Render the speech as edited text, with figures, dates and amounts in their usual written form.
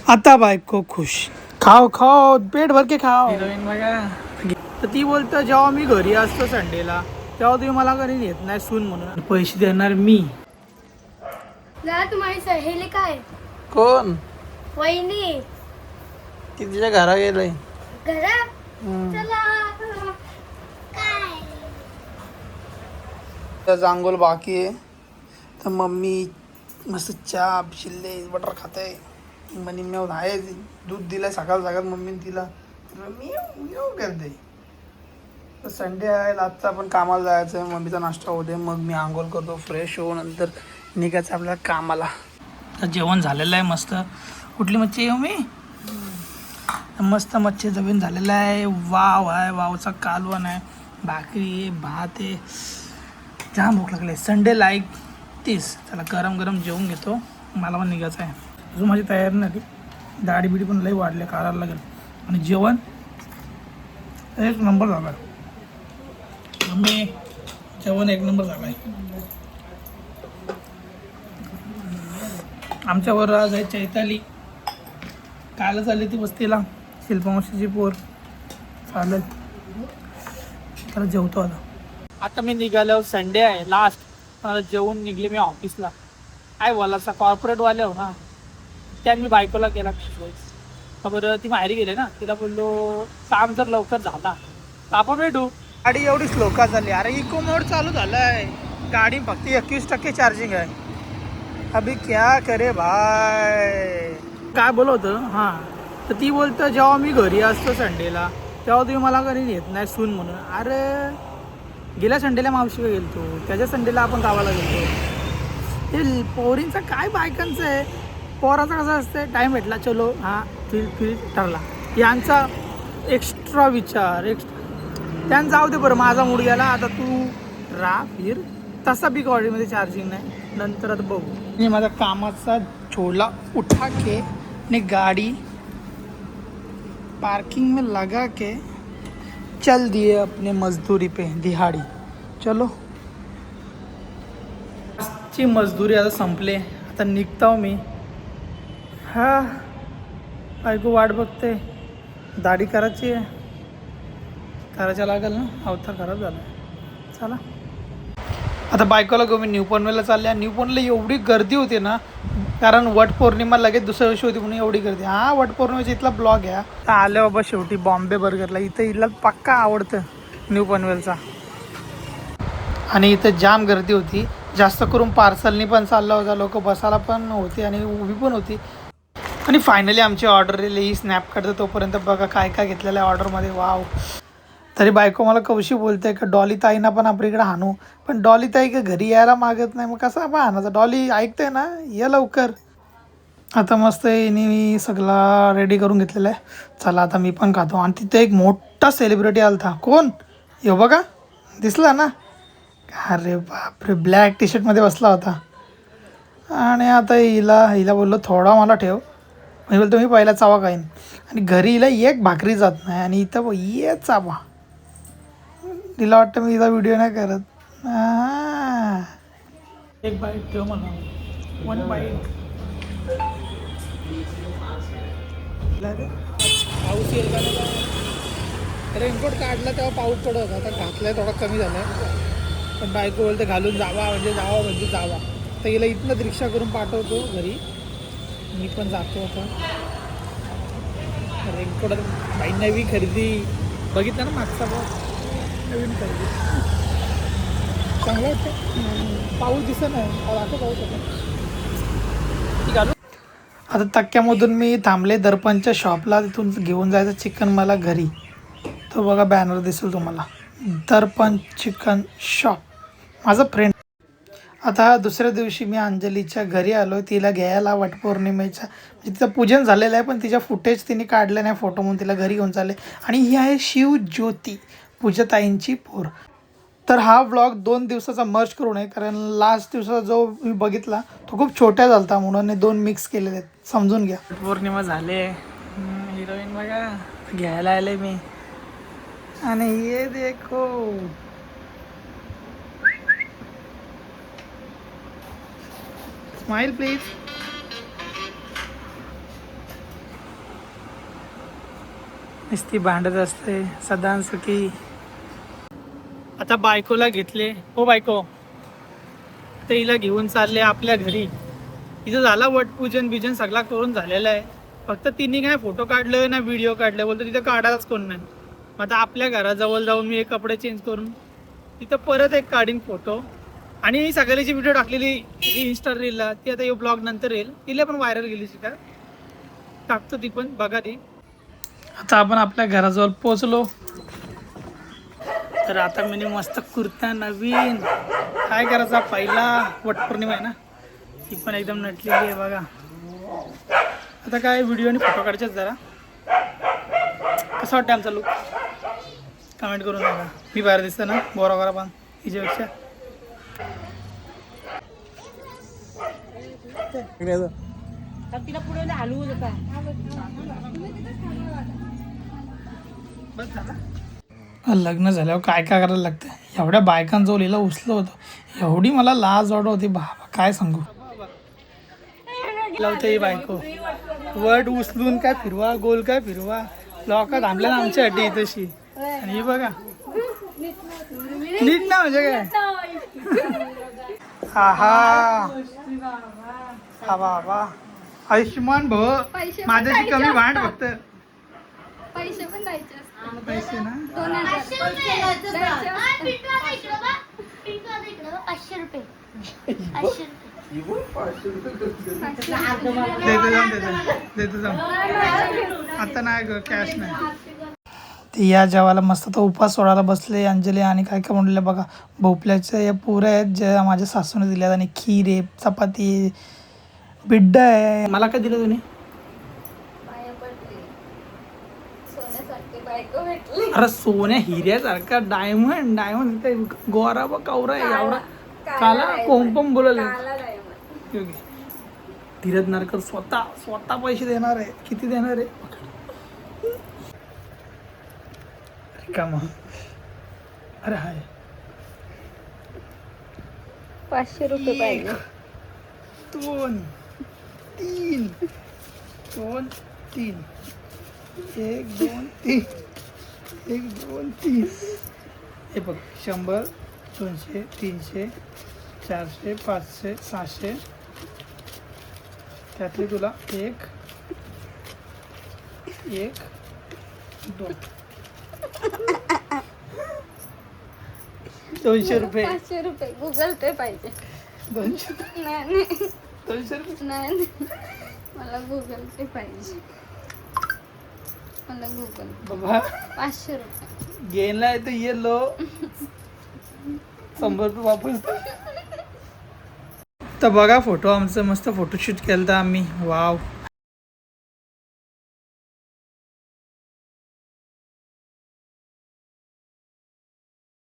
आता बायको खुश. खाओ खाओ पेट भर के खाओ. हिरोईन बघा. तर ती बोलतं जेव्हा मी घरी असतो संडेला तेव्हा तुम्ही मला घरी येत नाही सून म्हणून. पैसे देणार मी. तुम्हारी सहेली काय कोण? वहिनी ती तिच्या घरा गेलंय. घरात चला काय जांगोल बाकी आहे तर मम्मी मस्त चहा शिल्ले बटर खाते. म्हणे मी आहे दूध दिलंय सकाळ सकाळ मम्मीने तिला मी करते. तर संडे आहे आजचा आपण कामाला जायचं आहे. मम्मीचा नाश्ता होते मग मी आंघोळ करतो फ्रेश होऊन नंतर निघायचं आपल्याला कामाला. तर जेवण झालेलं आहे मस्त. कुठली मच्छी आहे मी मस्त मच्छी जमीन झालेलं आहे. वाव आहे वावचा कालवण आहे भाकरी आहे भात आहे. जाम भूक लागली. संडे लाईक तीस. चला गरम गरम जेवून घेतो. मला पण निघायचं आहे. अजून माझी तयारी नाही. दाढी बिडी पण लई वाढले काढायला लागेल. आणि जेवण एक नंबर झाला आहे. मम्मी जेवण एक नंबर झालं आहे. आमच्यावर आज आहे चैताली. कालच आली ती वस्तीला शिल्पमावशीची पोर. चालेल तर जेवतो आता. आता मी निघालो. संडे आहे लास्ट. मला जेवून निघले मी ऑफिसला. काय बोलायचा कॉर्पोरेटवाले हो ना. त्या मी बायकोला केला खबर. ती माहेरी गेले ना. तिला बोललो काम जर लवकर झाला तर आपण भेटू. गाडी एवढी स्लो का झाली. अरे इको मोड चालू झाला आहे. गाडी फक्त 21% चार्जिंग आहे. अभी क्या करे भाई. काय बोलवतं हां. तर ती बोलतं जेव्हा मी घरी असतो संडेला तेव्हा तुम्ही मला घरी येत नाही सून म्हणून. अरे गेल्या संडेला मावशीला गेलतो. त्याच्या संडेला आपण गावाला गेलतो. हे पोरींचं काय बायकांचं आहे. पोराचं कसं असतं टाईम भेटला चलो हां फिर ठरला. यांचा एक्स्ट्रा विचार त्यांना जाऊ दे बरं. माझा मूड गेला आता तू फिर. तसा बी गाडीमध्ये चार्जिंग नाही. नंतर आता बघू. मी माझा कामाचा झोला उठा के ने गाड़ी पार्किंग में लगा के चल दिए अपने मजदूरी पे दिहाड़ी. चलो ची मजदूरी आता संपले. आता निघतो मी. हा बायको वाट बघते. दाढी करायची आहे. करायच्या लागेल ना. अवतार खराब झाला. चला आता बायकोला घेऊन मी न्यू पनवेलला चालले. न्यू पनवेलला एवढी गर्दी होती ना. कारण वट पौर्णिमा लगेच दुसऱ्या दिवशी होती म्हणून एवढी गर्दी. हा वट पौर्णिमेचा इथला ब्लॉग आहे. आले बाबा शेवटी बॉम्बे बर्गरला. इथं हिला पक्का आवडतं न्यू पनवेलचा. आणि इथं जाम गर्दी होती. जास्त करून पार्सलनी पण चालला होता. लोक बसायला पण होती आणि उभी पण होती. आणि फायनली आमची ऑर्डर दिली. ही स्नॅप काढतो तोपर्यंत बघा काय काय घेतलेलं आहे ऑर्डरमध्ये. वाव. तरी बायको मला कवशी बोलते का डॉली ताईंना पण आपल्या इकडे हाणू. पण डॉली ताई का घरी यायला मागत नाही. मग कसं आपण हाणायचं. डॉली ऐकते ना ये लवकर. आता मस्त मी सगळा रेडी करून घेतलेला आहे. चला आता मी पण खातो. आणि तिथे एक मोठा सेलिब्रिटी आला होता. कोण यो बघा दिसला ना. अरे बापरे ब्लॅक टी शर्टमध्ये बसला होता. आणि आता हिला बोललो थोडा मला ठेव. म्हणजे बोलतो मी पहिला चावा खाईन. आणि घरी हिला एक भाकरी जात नाही. आणि इथं ये चावा. तिला वाटतं मी हिचा व्हिडिओ नाही करत. एक बाईट ठेव मला. One bite. पाऊस येईल का नाही. रेनकोट काढला तेव्हा पाऊस पडत होता. आता घातलाय थोडा कमी झाला. पण बायको बोलते घालून जावा म्हणजे जावा. तर हिला इथनंच रिक्षा करून पाठवतो घरी. मी पण जातो आता. रेनकोट बाई नवी खरेदी बघितलं ना मागचा बघ. नवीन खरेदी चांगलं वाटतं. पाऊस दिसत नाही. आता पाऊस होता. आता तक्क्यामधून मी थांबले दर्पणच्या शॉपला. तिथून घेऊन जायचं चिकन मला घरी. तो बघा बॅनर दिसेल तुम्हाला. दर्पण चिकन शॉप. माझा फ्रेंड. आता दुसऱ्या दिवशी मी अंजलीच्या घरी आलो तिला घ्यायला. वटपौर्णिमेच्या म्हणजे तिचं पूजन झालेलं आहे पण तिच्या फुटेज तिने काढले नाही फोटो म्हणून तिला घरी घेऊन चालले. आणि ही आहे शिवज्योती पूजाताईंची पोर. तर हा व्लॉग 2 दिवसाचा मर्ज करून आहे. कारण लास्ट दिवसाचा जो मी बघितला तो खूप छोट्या झाला होता म्हणून 2 मिक्स केलेले आहेत. समजून घ्या. पौर्णिमा झाले. हिरोईन बघा घ्यायला आले मी. आणि ये देखो स्माइल प्लीज. नुसती भांडत असते सदा सुखी. आता बायकोला घेतले. हो बायको, आता हिला घेऊन चालले आपल्या घरी. तिचं झाला वटपूजन बिजन सगळा करून झालेला आहे. फक्त तिने काय फोटो काढलं ना व्हिडिओ काढलं, बोलतो तिथं काढायलाच कोण नाही. मग आता आपल्या घराजवळ जाऊन मी एक कपडे चेंज करून तिथं परत एक काढीन फोटो. आणि सगळ्याची व्हिडिओ टाकलेली इंस्टा रीलला, ती आता यो ब्लॉग नंतर येईल. तिला पण व्हायरल गेली का टाकतो ती पण, बघा ती. आता आपण आपल्या घराजवळ पोचलो. तर आता मी मस्त कुर्ता नवीन काय करायचा, पहिला वटपौर्णिमा आहे ना, ती पण एकदम नटलेली आहे बघा. आता काय व्हिडिओ आणि फोटो काढायचे जरा. कसं वाटतं आमचा लुक कमेंट करून सांगा. मी बाहेर दिसतं ना बोरा गोरा पण हिच्यापेक्षा. तिला पुढे हलवू नका. लग्न झाल्यावर काय काय करायला लागतं. एवढ्या बायकांजवळ हिला उचलं होतं, एवढी मला लाज वाटत होती बाबा, काय सांगू. लावते ही बायको वट उचलून काय फिरवा, गोल काय फिरवा. लोक थांबल्या ना आमच्या अड्डी तशी. आणि ही बघा नीट ना म्हणजे काय. हा हा हा बाबा आयुष्यमान भाऊ, माझ्याशी कमी भांड फक्त. पैसे पण द्यायचे असतात. पैसे ना 500 रुपये. 500 देतो जाऊन. आता नाही ग, कॅश नाही. ते या जेवायला मस्त तो उपास सोडायला बसले अंजली. आणि काय काय म्हणलं बघा, भोपल्याच्या या पुऱ्या आहेत ज्या माझ्या सासूने दिल्यात. आणि खीर आहे, चपाती आहे, बिड्डा आहे. मला काय दिलं तुम्ही? अरे सोन्या हिऱ्यासारखा डायमंड. डायमंड गोरा ब कवरा आहे एवढा काला कोंपम बोलले. धीरज नारकर स्वतः पैसे देणार आहे. किती देणार आहे का मग. अरे हाय 500 रुपये पाहिजे. 2 3 2 3 1 2 3 1 2 3. हे बघ 100 200 300 400 500 600. त्यातली तुला 1 1 2 200 रुपये. 500 रुपये गुगल पे पाहिजे. 200 नाही 200 रुपये. नाही, मला गुगल पे पाहिजे. मला गुगल बाबा 500 रुपये गेलाय तर ये लो 100 रुपये वापस. तर बघा फोटो आमचं मस्त फोटोशूट केलं तर आम्ही. वाव